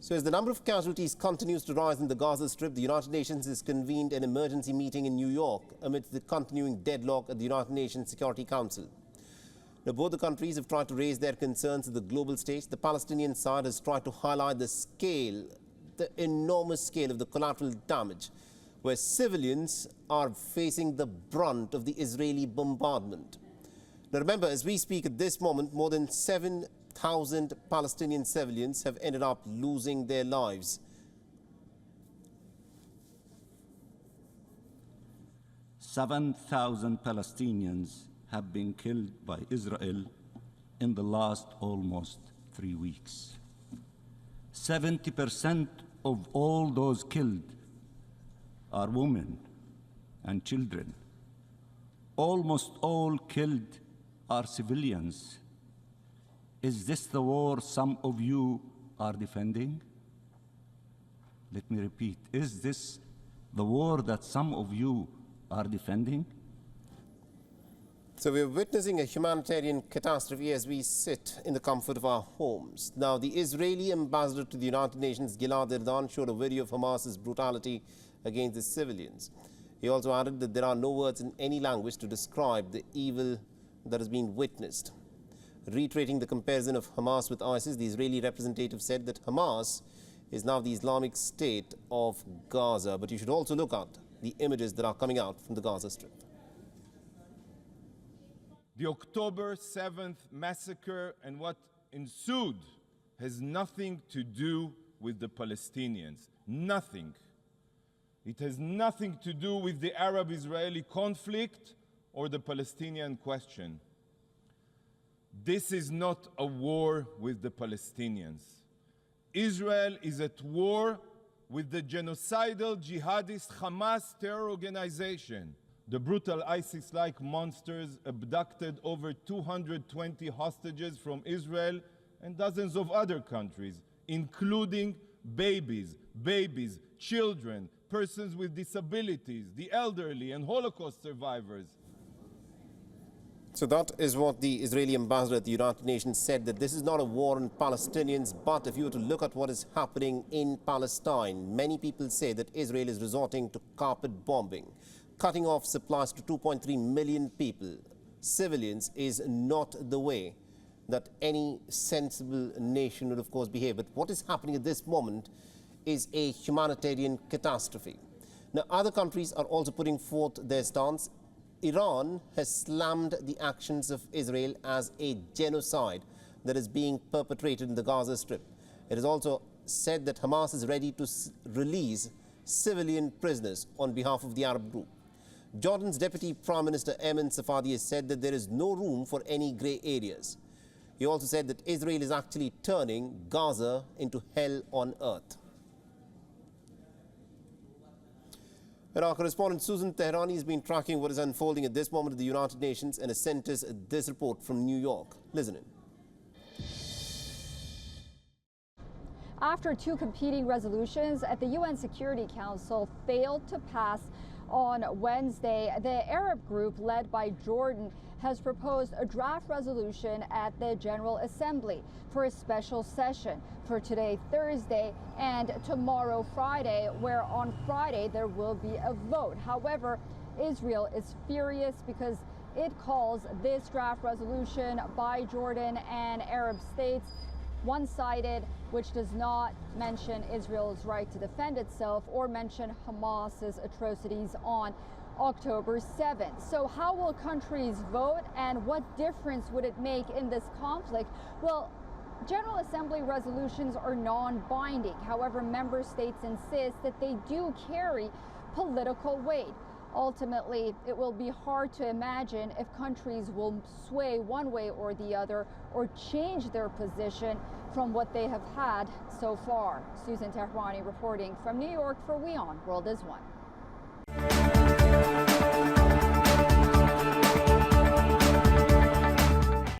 So as the number of casualties continues to rise in the Gaza Strip, the United Nations has convened an emergency meeting in New York amidst the continuing deadlock at the United Nations Security Council. Now, both the countries have tried to raise their concerns at the global stage. The Palestinian side has tried to highlight the enormous scale of the collateral damage, where civilians are facing the brunt of the Israeli bombardment. Now remember, as we speak at this moment, more than 7,000 Palestinian civilians have ended up losing their lives. "7,000 Palestinians have been killed by Israel in the last almost 3 weeks. 70% of all those killed are women and children. Almost all killed are civilians. Is this the war some of you are defending?" Let me repeat, is this the war that some of you are defending? So we're witnessing a humanitarian catastrophe as we sit in the comfort of our homes. Now, the Israeli ambassador to the United Nations, Gilad Erdan, showed a video of Hamas's brutality against the civilians. He also added that there are no words in any language to describe the evil that has been witnessed. Reiterating the comparison of Hamas with ISIS, the Israeli representative said that Hamas is now the Islamic State of Gaza. But you should also look at the images that are coming out from the Gaza Strip. The October 7th massacre and what ensued has nothing to do with the Palestinians. Nothing. It has nothing to do with the Arab-Israeli conflict or the Palestinian question. This is not a war with the Palestinians. Israel is at war with the genocidal jihadist Hamas terror organization. The brutal ISIS-like monsters abducted over 220 hostages from Israel and dozens of other countries, including babies, children, persons with disabilities, the elderly, and Holocaust survivors. So that is what the Israeli ambassador at the United Nations said, that this is not a war on Palestinians, but if you were to look at what is happening in Palestine, many people say that Israel is resorting to carpet bombing, cutting off supplies to 2.3 million people, civilians, is not the way that any sensible nation would, of course, behave. But what is happening at this moment is a humanitarian catastrophe. Now, other countries are also putting forth their stance. Iran has slammed the actions of Israel as a genocide that is being perpetrated in the Gaza Strip. It has also said that Hamas is ready to release civilian prisoners on behalf of the Arab group. Jordan's Deputy Prime Minister Ayman Safadi has said that there is no room for any grey areas. He also said that Israel is actually turning Gaza into hell on earth. And our correspondent Susan Tehrani has been tracking what is unfolding at this moment at the United Nations and has sent us this report from New York. Listen in. After two competing resolutions at the UN Security Council failed to pass on Wednesday, the Arab group led by Jordan has proposed a draft resolution at the General Assembly for a special session for today, Thursday, and tomorrow, Friday, where on Friday there will be a vote. However, Israel is furious because it calls this draft resolution by Jordan and Arab states one-sided, which does not mention Israel's right to defend itself or mention Hamas's atrocities on October 7th. So how will countries vote, and what difference would it make in this conflict? Well, General Assembly resolutions are non-binding. However, member states insist that they do carry political weight. Ultimately, it will be hard to imagine if countries will sway one way or the other or change their position from what they have had so far. Susan Tehrani reporting from New York for WION World is One.